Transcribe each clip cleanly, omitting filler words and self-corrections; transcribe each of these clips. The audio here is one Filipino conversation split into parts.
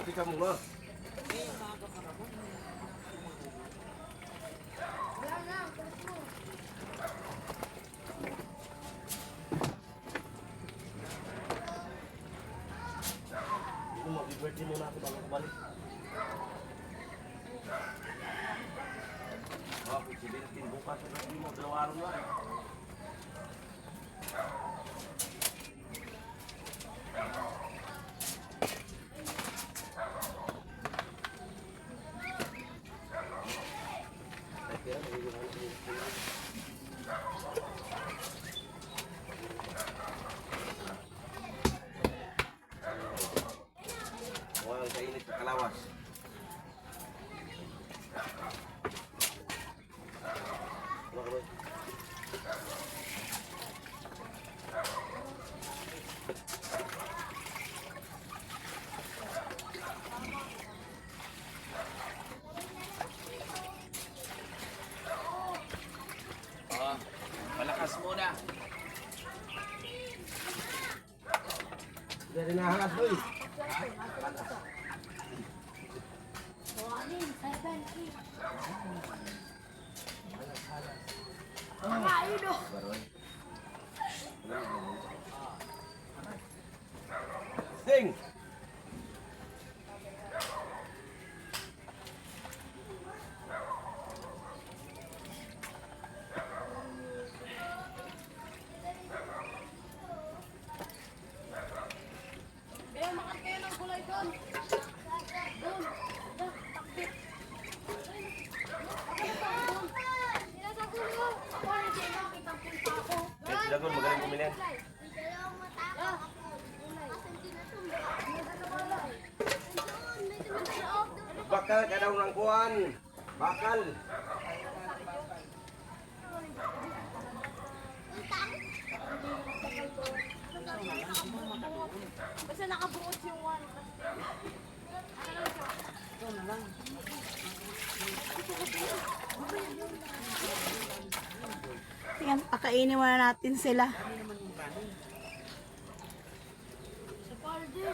Sabi ka mo nga. Mag-birthday muna ako bago balik. Bakit si Bentin bukas sa gabi mo, 2 araw lang. Walang kainit sa kalawas. Malakas muna. Dari nahangat boy. Sing. Kaya makan kayo ng gulay doon. Doon. Takbit. Sinasagulo. Ako na siya nakita punta ako. Sila Dagon, magaling kumilin. Bakal ka daw ng kuwan. Bakal. Basta nakabuot yung one. Yan, pakainin muna natin sila. Sa Pardon.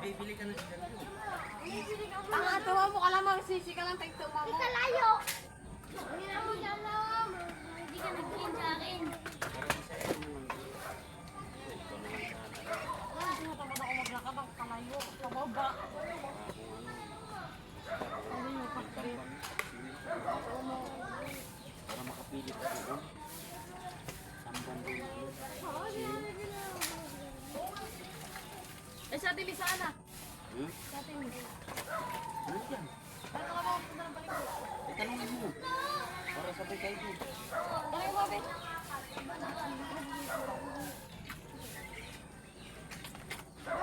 Bibili ka na siya. Tanga-tawa mo ka lang magsisi ka lang tagtuma mo. Ika layo! Hindi na mo dyan lang. Hindi ka nag-clean sa akin. Tinatamad ako maglakad ang kalayo. Pababa. Ano yung factory? Para makapili ka doon. Sampan din. Eh, sa Tili sana. Sa Tili. Ano yan? Ano ka ba punta ng balik? Itanongin mo. Para sabay kayo doon. Ano yung babi?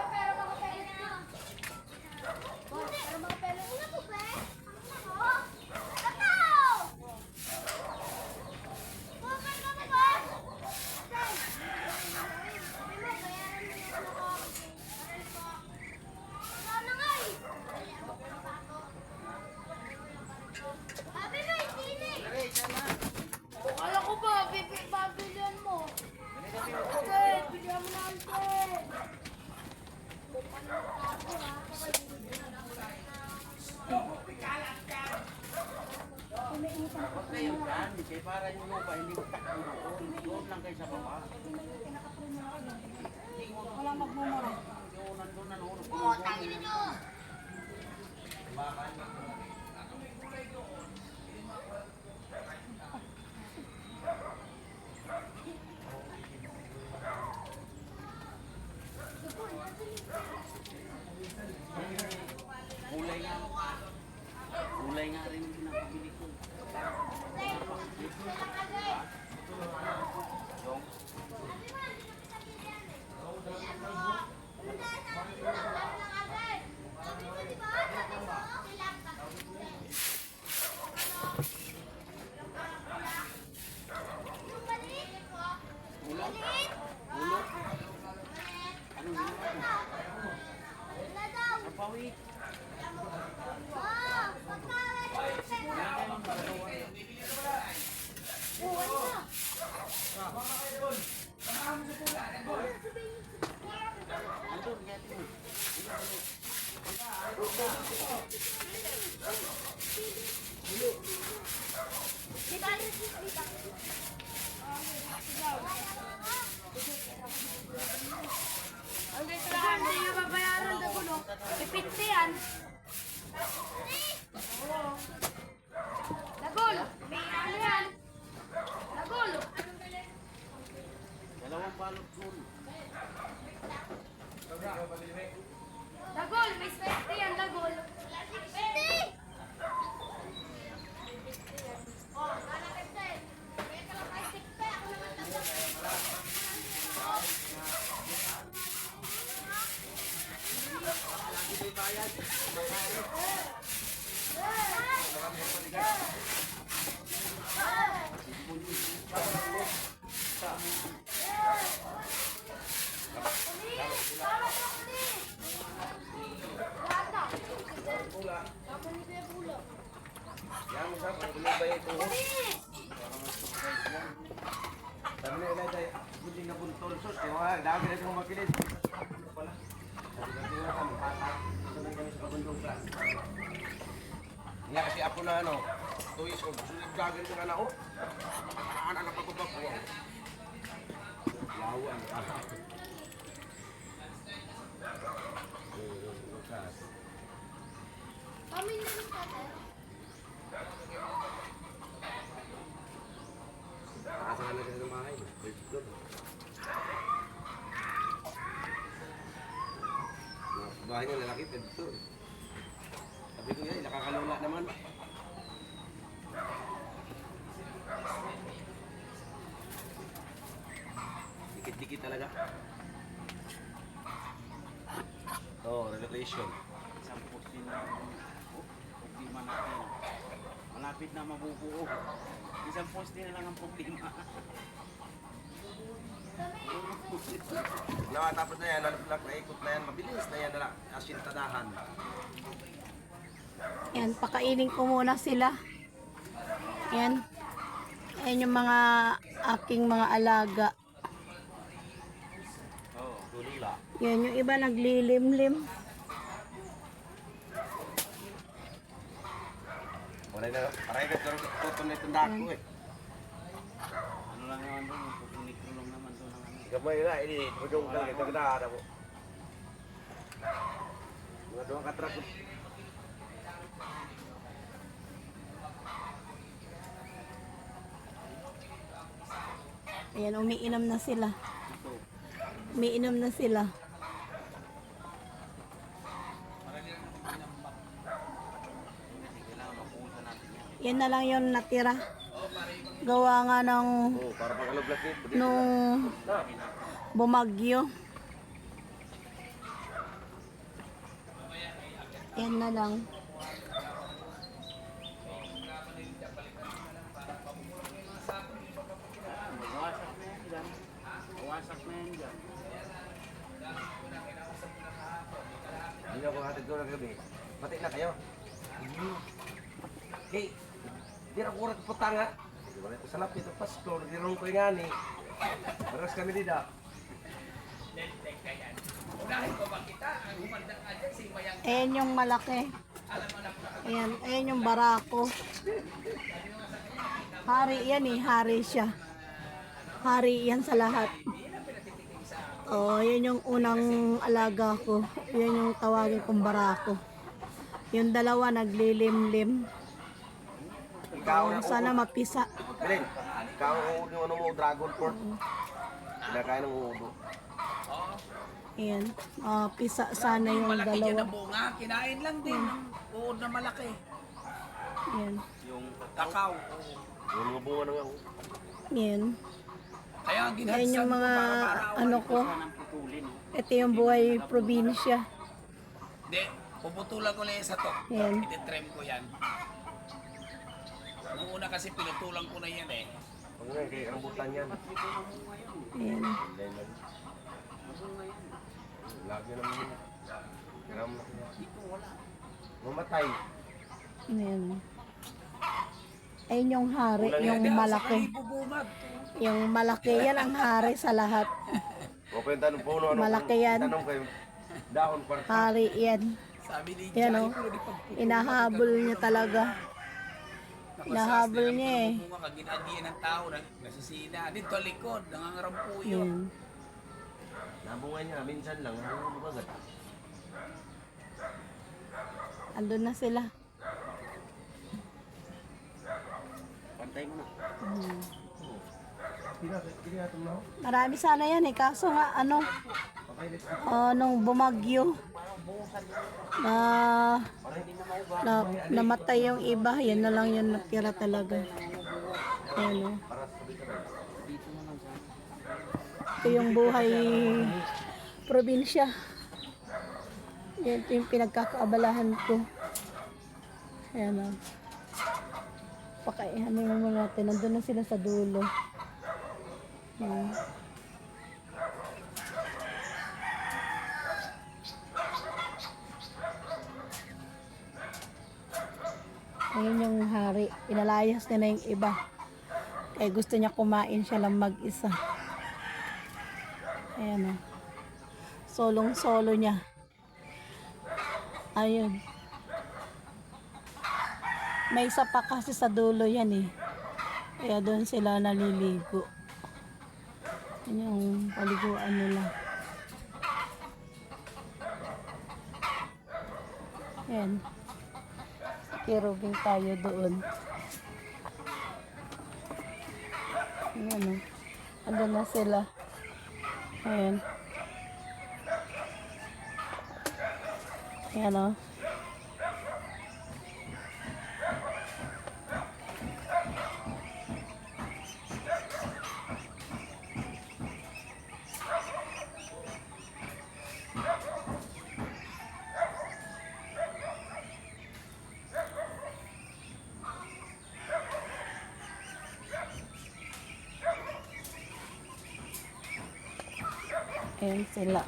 Pero mga pele na. Pero mga pele na po, pe. Tataw! Bakit ka ba ba? Sana nga eh. Sabi mo, hindi. Akala ko ba, pabilihan mo. Alfred, bigyan mo na Alfred. Huwag kayo dyan. Kaya para yung lupa, hindi takbo doon. Doon lang kayo sa baba. Walang magmumura. Yung nandun na noon. Oo, tangin nyo. Kulay nga. Kulay nga rin yung pinapabili ko. Yung ulo. Ulo. Yan, sa pagulubay ito. Sabi na ilay tayo, hindi nga buntol sus, kaya dami na itong makilit. Wala. Sabi na kami, patak. Ito na kami sa kabundong sa. Nga kasi apo na ano, 2 years old, sulit gagawin ko na na, oh. Anak ako ba po? Lawan. Kami na rin tatay. Nakasangan na sila ng bahay. Bahay ng lalaki, dito. Sabi ko yan, nakakalula naman. Dikit-dikit talaga. Oh, relocation. Isang poste na problema natin. Malapit na mabubuo. Isang poste na lang ang problema. Tapos na yan, naikot na yan, mabilis na yan, asintadahan. Yan, pakainin ko muna sila. Yan. Ayan yung mga aking mga alaga. Oh, tulila. Yan, yung iba naglilimlim. Wala na, parang ito na itong dako eh. Ano lang naman doon, pupunik-punik lang naman doon ang ano. Gamay na, ini, pagkong ka, kagdaan ako. Mga doang katrak. Ayan, umiinom na sila. Ito. Umiinom na sila. Kasi kailangan mapuhusan natin yan. Yan na lang yung natira. Gawa nga ng Oh, para pagkalublas eh. nung bumagyo. Yan na lang. Mawasak na yan dyan. Mawasak na yan dyan. Hindi ako hatid ko ng gabi. Pati na kayo. Hey, di na kurang putang ha. Di ba ito sa lapit ito Pasko, nagdirong ko yung ani. Baras kami dida. Ayan yung malaki. Ayan, ayan yung barako. Hari yan eh, hari siya. Hari yan sa lahat. Oh, yan yung unang alaga ko. Yan yung tawagin kong barako. Yung dalawa naglilimlim. Ikaw Oh, na sana mapisa. Galing. Ikaw ang ano mo, dragon fruit. Kinakain ng udo. Ayan. Pisa sana yung Malaki dyan dalawa. ang bunga, kinain lang din. Uod na malaki. Ayan. Yung Takaw. Yung mga bunga ng ako. Ayan. Kaya ang Ayan ginagsan yung ko mga para ano ko. ng putulin. Ito yung buhay probinsya. Hindi, puputulan ko lang yan sa to. Yan. Ititrem ko yan. Nung una kasi pinutulan ko na yan eh. Ang nga, kay rambutan yan. Ayan. Lemon. Lagi naman yun. Gram na kaya. Mamatay. Ayan. Ayun yung hari, yung malaki. Bubungag. Yung malaki, yan ang hari sa lahat. O kung yung tanong puno, ano? Malaki yan. Tanong kayo, dahon kwarta. Hari yan. Sabi ni Yan Jai, o. pero di pagputulan. Inahabol niya talaga. Inahabol niya eh. Bunga ka, ginadiyan ng tao, nasisina. Dito likod, nangangarampuyo. Yan. Nabungan niya, minsan lang. Ano bumagat? Andun na sila. Pantay mo na. Pinatong na ako. Marami sana yan eh. Kaso nga ano, nung bumagyo, namatay yung iba. Yan na lang yung natira talaga. Ayan o. Ito yung buhay probinsya. Yan yung pinagkakaabalahan ko. Ayan o. Pakaihanin mo natin. Nandun na sila sa dulo. Ayan. Ayun yung hari. Inalayas niya na yung iba. Kaya gusto niya kumain siya lang mag-isa. Ayan o. Solong-solo niya. Ayun. May isa pa kasi sa dulo yan eh. Kaya doon sila naliligo. Yan yung paliguan nila. Ayan. Kirubing tayo doon. Ayan o. Andun na sila. Ayan. Ayan o. Ayan sila.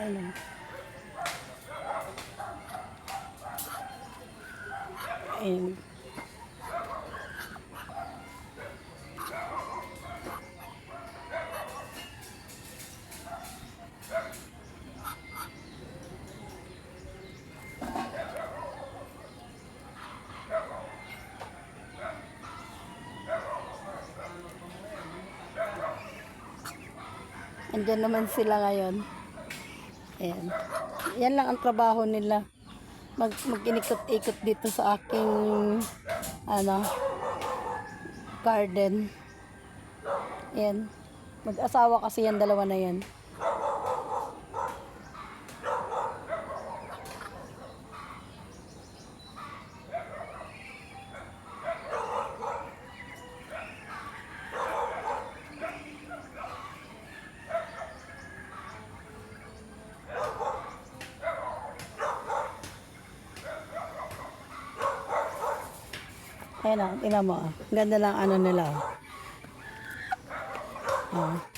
Ayan. Ayan. Andyan naman sila ngayon. Ayan. Yan lang ang trabaho nila. Mag-inikot-ikot dito sa aking garden. Ayan. Mag-asawa kasi yan, dalawa na yan. Ayan o, tingnan mo. Ganda lang ano nila. Oh.